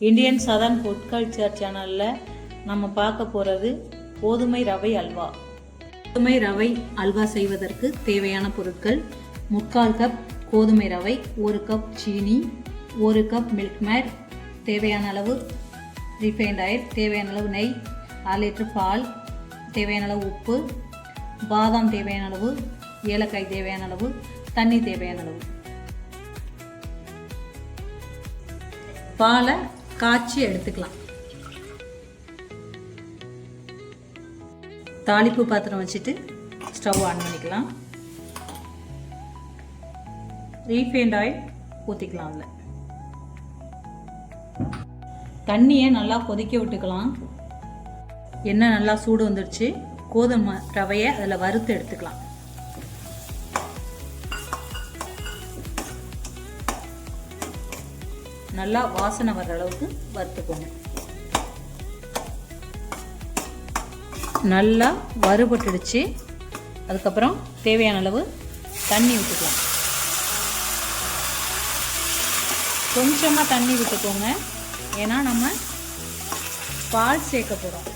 Indian southern food culture சேனலில் நம்ம பார்க்க போகிறது கோதுமை ரவை அல்வா. கோதுமை ரவை அல்வா செய்வதற்கு தேவையான பொருட்கள்: 3/4 கப் கோதுமை ரவை, 1 கப் சீனி, 1 கப் மில்க் மேட், தேவையான அளவு ரீஃபைண்ட் ஆயில், தேவையான அளவு நெய், 1/2 லிட்டர் பால், தேவையான அளவு உப்பு, பாதாம் தேவையான அளவு, ஏலக்காய் தேவையான அளவு, தண்ணி தேவையான அளவு. பாலை காய்ச்சி எடுத்துக்கலாம். தாளிப்பு பாத்திரம் வச்சுட்டு ஸ்டவ் ஆன் பண்ணிக்கலாம். ரீஃபைண்ட் ஆயில் ஊற்றிக்கலாம். அதில் தண்ணியை நல்லா கொதிக்க விட்டுக்கலாம். எண்ணெய் நல்லா சூடு வந்துடுச்சு. கோதுமை ரவையை அதில் வறுத்து எடுத்துக்கலாம். நல்லா வாசனை வர்ற அளவுக்கு வறுத்துக்கோங்க. நல்லா வறுபட்டுடுச்சு. அதுக்கப்புறம் தேவையான அளவு தண்ணி விட்டுக்கலாம். கொஞ்சமாக தண்ணி விட்டுக்கோங்க, ஏன்னா நம்ம பால் சேர்க்க போகிறோம்.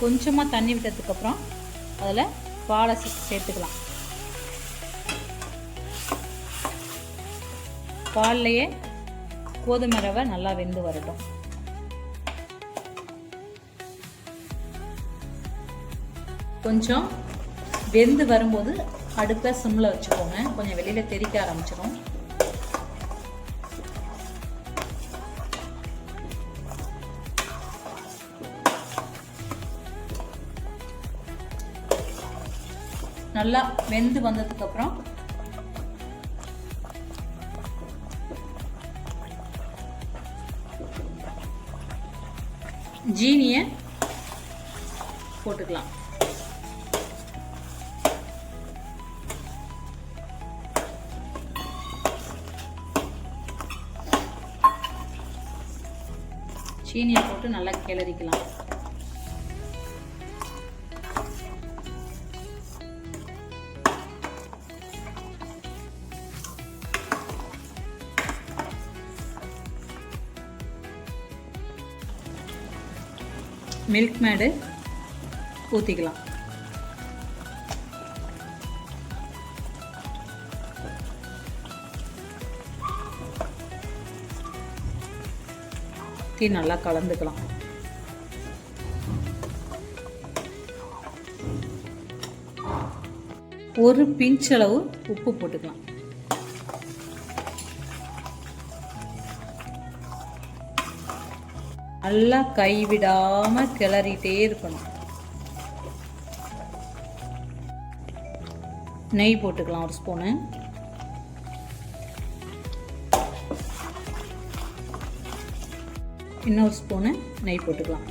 கொஞ்சமாக தண்ணி விட்டதுக்கப்புறம் அதில் பாலை சேர்த்துக்கலாம். பால்லையே கோதுமை ரவை நல்லா வெந்து வரட்டும். கொஞ்சம் வெந்து வரும்போது அடுப்பை சிம்மில் வச்சுக்கோங்க. கொஞ்சம் வெளியில் தெறிக்க ஆரம்பிச்சிடும். நல்லா வெந்து வந்ததுக்கப்புறம் ஜீனியை போட்டுக்கலாம். சீனியை போட்டு நல்லா கிளறிக்கலாம். மில்க் மேடு ஊற்றிக்கலாம். நல்லா கலந்துக்கலாம். ஒரு பிஞ்ச் அளவு உப்பு போட்டுக்கலாம். நல்லா கைவிடாம கிளறிட்டே இருக்கணும். நெய் போட்டுக்கலாம். 1 ஸ்பூனு. இன்னொரு ஸ்பூனு நெய் போட்டுக்கலாம்.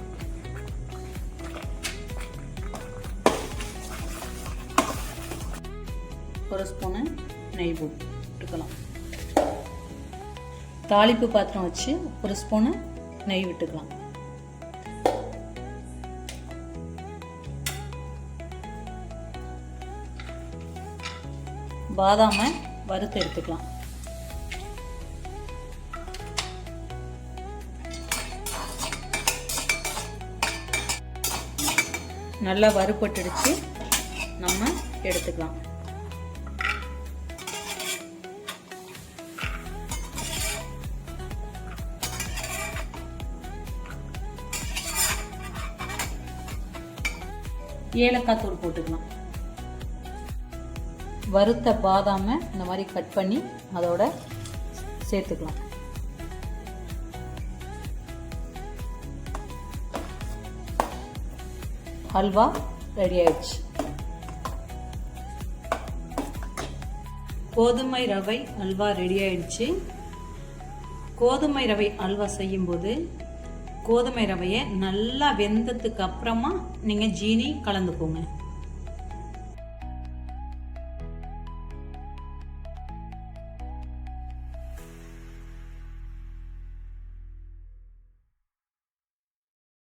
ஒரு ஸ்பூனு நெய் போட்டுக்கலாம். தாளிப்பு பாத்திரம் வச்சு 1 ஸ்பூனு நெய் விட்டுக்கலாம். பாதாமை வறுத்து எடுத்துக்கலாம். நல்லா வறுபட்டுடுச்சு. நம்ம எடுத்துக்கலாம். ஏலக்காய் தூள் போட்டுக்கலாம். வறுத்த பாதாமை இந்த மாதிரி கட் பண்ணி அதோட சேர்த்துக்கலாம். அல்வா ரெடி ஆயிடுச்சு. கோதுமை ரவை அல்வா ரெடி ஆயிடுச்சு. கோதுமை ரவை அல்வா செய்யும்போது கோதுமை ரவையை நல்லா வெந்ததுக்கு அப்புறமா நீங்கள் ஜீனி கலந்துக்கோங்க.